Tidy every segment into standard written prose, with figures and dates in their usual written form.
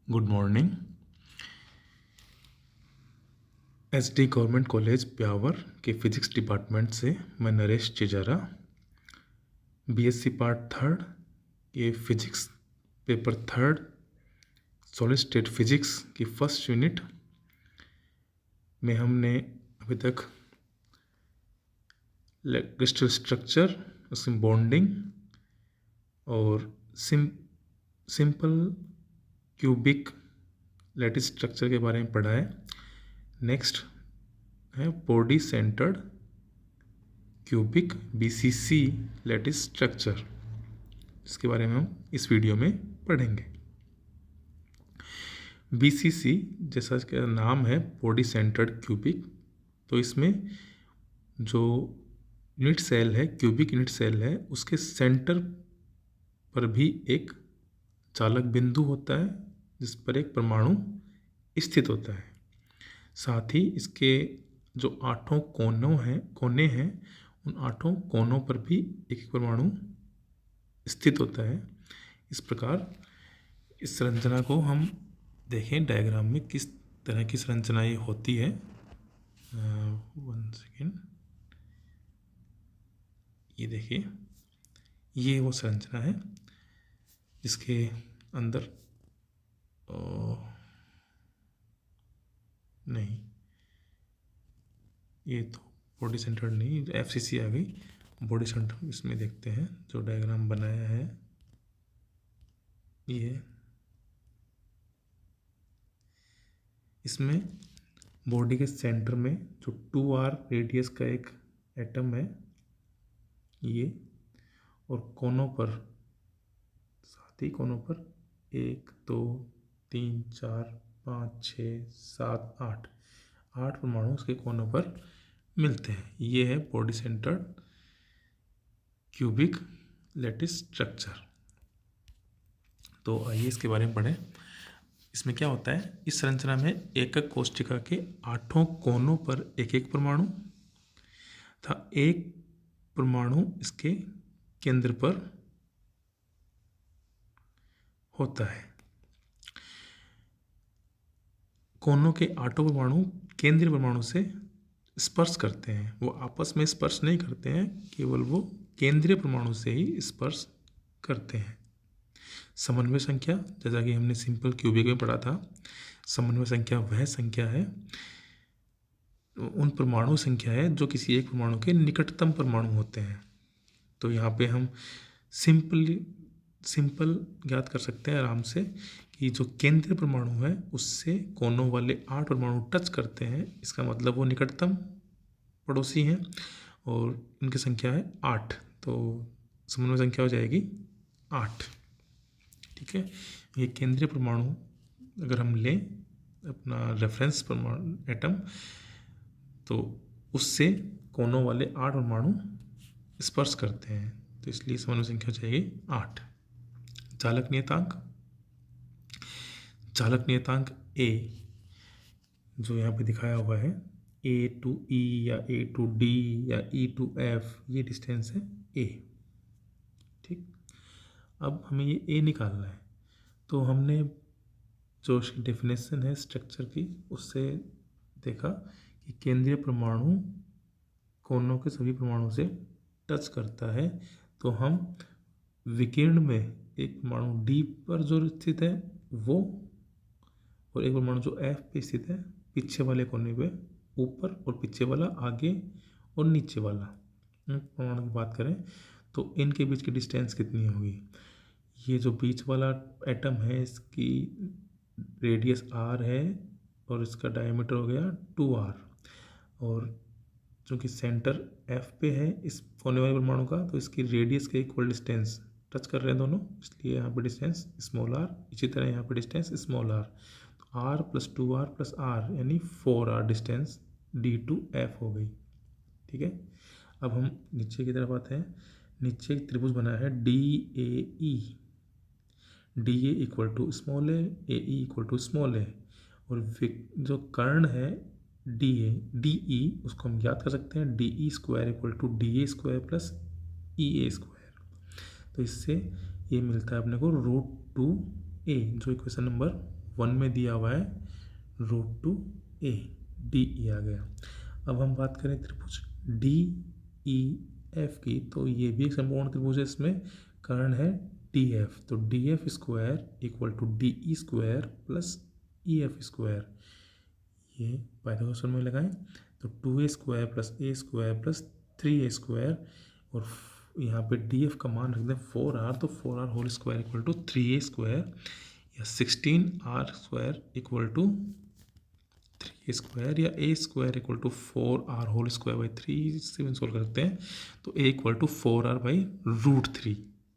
Good morning. SD government college Beawar के physics department से मैं नरेश चिजारा बीएससी पार्ट थर्ड के physics paper third solid state physics की first unit में हमने अभी तक क्रिस्टल स्ट्रक्चर, उसमें बॉन्डिंग और सिंपल क्यूबिक लैटिस स्ट्रक्चर के बारे में पढ़ा है। नेक्स्ट है body centred cubic BCC lattice structure, इसके बारे में हम इस वीडियो में पढ़ेंगे। बीसीसी जैसा इसका नाम है बॉडी सेंटर्ड क्यूबिक, तो इसमें जो यूनिट सेल है, क्यूबिक यूनिट सेल है, उसके सेंटर पर भी एक चालक बिंदु होता है जिस पर एक परमाणु स्थित होता है। साथ ही इसके जो 8 कोने हैं उन 8 कोनों पर भी एक परमाणु स्थित होता है। इस प्रकार इस संरचना को हम देखें डायग्राम में किस तरह की संरचना ये होती है। 1 सेकेंड, ये देखिए, ये वो संरचना है जिसके अंदर नहीं, ये तो बॉडी सेंटर नहीं, एफसीसी आ गई। बॉडी सेंटर इसमें देखते हैं जो डायग्राम बनाया है। ये इसमें बॉडी के सेंटर में जो 2r रेडियस का एक एटम है ये, और कोनों पर, साथ ही कोनों पर 1 2 3 4 5 6 7 8 परमाणु उसके कोनों पर मिलते हैं। ये है body centred cubic lattice structure. तो आइए इसके बारे में पढ़ें। इसमें क्या होता है, इस संरचना में एकक कोष्ठिका के 8 कोनों पर एक एक परमाणु था, एक परमाणु इसके केंद्र पर होता है। कोनों के 8 परमाणु केंद्रीय परमाणु से स्पर्श करते हैं। वो आपस में स्पर्श नहीं करते हैं, केवल वो केंद्रीय परमाणु से ही स्पर्श करते हैं। समन्वय संख्या, जैसा कि हमने सिंपल क्यूबिक में पढ़ा था, समन्वय संख्या वह संख्या है, उन परमाणु संख्या है जो किसी एक परमाणु के निकटतम परमाणु होते हैं। तो यहाँ पे हम सिंपल ज्ञात कर सकते हैं आराम से कि जो केंद्रीय परमाणु है उससे कोनों वाले 8 परमाणु टच करते हैं, इसका मतलब वो निकटतम पड़ोसी हैं और इनकी संख्या है 8। तो समन्वय संख्या हो जाएगी 8। ठीक है, ये केंद्रीय परमाणु अगर हम लें अपना रेफरेंस परमाणु एटम, तो उससे कोनों वाले 8 परमाणु स्पर्श करते हैं, तो इसलिए समन्वय संख्या हो जाएगी 8। चालक नियतांक A जो यहाँ पे दिखाया हुआ है, A to E या A to D या E to F, ये डिस्टेंस है A। ठीक, अब हमें ये A निकालना है, तो हमने जो डेफिनेशन है स्ट्रक्चर की उससे देखा कि केंद्रीय परमाणु कोनों के सभी परमाणु से टच करता है, तो हम विकिरण में एक परमाणु D पर जो स्थित है वो, और एक परमाणु जो F पे स्थित है पीछे वाले कोने पे ऊपर, और पीछे वाला आगे और नीचे वाला परमाणु की बात करें तो इनके बीच की डिस्टेंस कितनी होगी। ये जो बीच वाला एटम है इसकी रेडियस r है और इसका डायमीटर हो गया 2r, और चूँकि सेंटर F पे है इस कोने वाले परमाणु का, तो इसकी रेडियस के इक्वल डिस्टेंस टच कर रहे हैं दोनों, इसलिए यहाँ पे डिस्टेंस स्मॉल r। इसी तरह यहाँ पे डिस्टेंस स्मॉल r, तो r + 2r + r यानी 4r distance D to F हो गई। ठीक है, अब हम नीचे की तरफ आते हैं। नीचे एक त्रिभुज बना है DAE, DA = small a, AE = small a, और जो कर्ण है DE उसको हम याद कर सकते हैं DE² = DA² + EA²। तो इससे ये मिलता है अपने को √2a, जो इक्वेशन नंबर 1 में दिया हुआ है √2a, DE आ गया। अब हम बात करें त्रिभुज DEF की, तो ये भी एक समकोण त्रिभुज है, इसमें कर्ण है DF, तो DF square equal to DE square plus EF square, ये पाइथागोरस में लगाएं तो 2a square plus a square plus 3a square, और यहाँ पे DF का मान रख दें 4r, तो 4r whole square equal to 3a square, या 16r square equal to 3a square, या a square equal to 4r whole square by 3 से सोल्व करते हैं तो a equal to 4r by √3।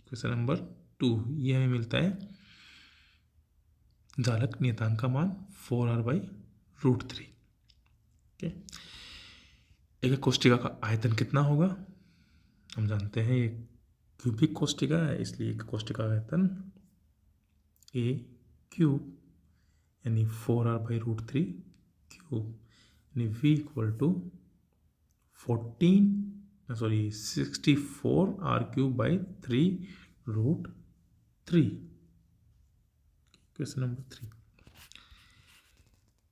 Question number 2, ये हमें मिलता है जालक नियतांक का मान 4r बाई √3। ओके, एक कोष्टिका का आयतन कितना होगा, हम जानते हैं ये क्यूबिक कोष्टिका है, इसलिए एक कोष्टिका का आयतन a क्यूब यानी 4r बाई √3 क्यूब, यानी v equal to 64r cube by 3√3। Question number 3,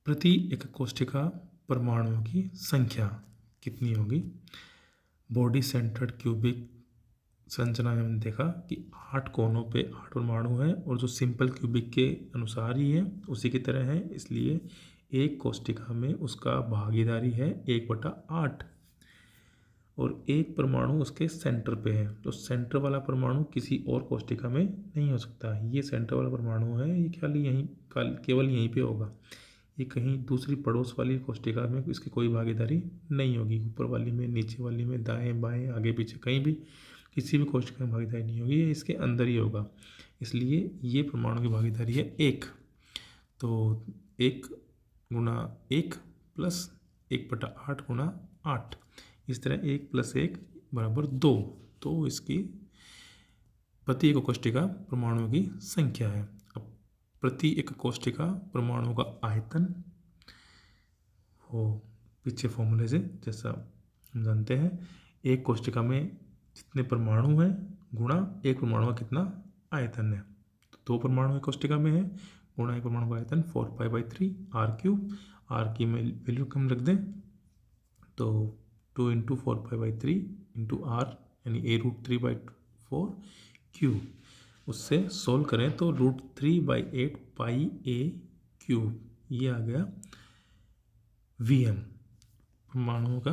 प्रति एकक कोष्टिका परमाणुओं की संख्या कितनी होगी। बॉडी सेंटर्ड क्यूबिक संरचना में हमने देखा कि 8 कोनों पे 8 परमाणु हैं, और जो सिंपल क्यूबिक के अनुसार ही है उसी की तरह है, इसलिए एक कोष्टिका में उसका भागीदारी है 1/8, और एक परमाणु उसके सेंटर पे है, तो सेंटर वाला परमाणु किसी और कोष्टिका में नहीं हो सकता। ये सेंटर वाला परमाणु है, ये केवल यहीं पे होगा, ये कहीं दूसरी पड़ोस वाली कोष्टिका में इसकी कोई भागीदारी नहीं होगी। ऊपर वाली में, नीचे वाली में, दाएं बाएं आगे पीछे कहीं भी किसी भी कोष्टिका में भागीदारी नहीं होगी, ये इसके अंदर ही होगा, इसलिए ये परमाणु की भागीदारी है 1। तो 1 गुणा 1 प्लस 1/8 गुणा 8, इस तरह 1 + 1 बराबर 2, तो इसकी प्रति एकक कोष्टिका परमाणुओं की संख्या है। अब प्रति एकक कोष्टिका परमाणुओं का आयतन, वो पीछे फॉर्मूले से जैसा हम जानते हैं, एक कोष्टिका में जितने परमाणु हैं गुणा एक परमाणु का कितना आयतन है, तो 2 परमाणु एक कोष्टिका में है गुणा एक परमाणु का आयतन 4π/3 r3, r की वैल्यू कम रख दें तो 2 × 4π/3 × r यानी a√3/4 क्यूब, उससे सोल्व करें तो √3/8 πa³ ये आ गया Vm, परमाणुओं का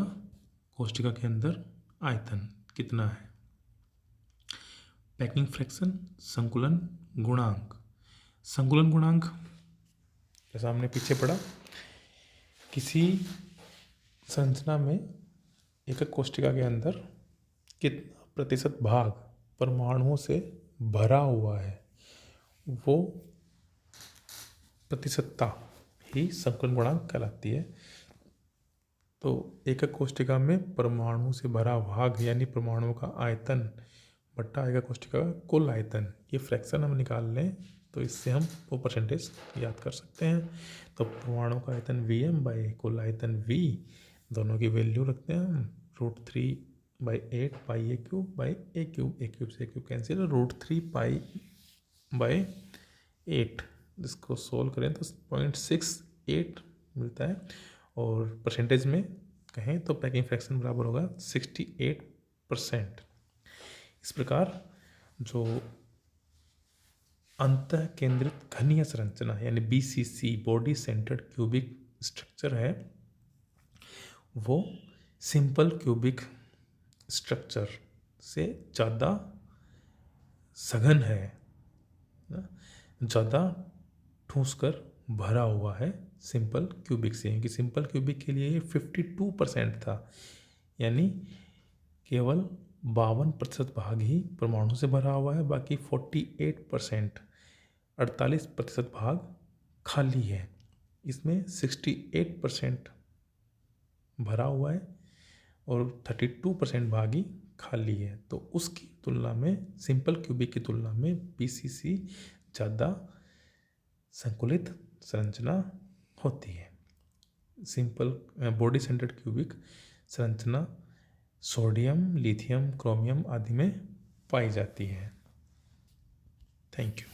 कोष्टिका के अंदर आयतन कितना है। पैकिंग फ्रैक्शन, संकुलन गुणांक। संकुलन गुणांक जैसा हमने पीछे पढ़ा, किसी संरचना में एकक कोष्टिका के अंदर कितना प्रतिशत भाग परमाणुओं से भरा हुआ है, वो प्रतिशतता ही संकुलन गुणांक कहलाती है। तो एकक कोष्टिका में परमाणु से भरा भाग यानी परमाणुओं का आयतन बट्टा एकक कोष्टिका का कुल आयतन, ये फ्रैक्शन हम निकाल लें तो इससे हम वो परसेंटेज याद कर सकते हैं। तो परमाणु का आयतन Vm बाई कुल आयतन V, दोनों की वैल्यू रखते हैं हम √3/8 πa³ बाई a³, a³ से a³ कैंसिल, √3π/8, जिसको सोल्व करें तो 0.68 मिलता है, और परसेंटेज में कहें तो पैकिंग फ्रैक्शन बराबर होगा 68%। इस प्रकार जो अंतः केंद्रित घनीय संरचना यानी BCC, body centred cubic structure है, वो सिंपल क्यूबिक स्ट्रक्चर से ज़्यादा सघन है, ज़्यादा ठूस कर भरा हुआ है सिंपल क्यूबिक से, क्योंकि सिंपल क्यूबिक के लिए 52% था, यानी केवल 52% भाग ही परमाणु से भरा हुआ है, बाकी 48% 48% भाग खाली है। इसमें 68% भरा हुआ है और 32% भाग ही खाली है, तो उसकी तुलना में सिंपल क्यूबिक की तुलना में BCC ज़्यादा संकुलित संरचना होती है। सिंपल बॉडी सेंटर्ड क्यूबिक संरचना सोडियम, लिथियम, क्रोमियम आदि में पाई जाती है। Thank you.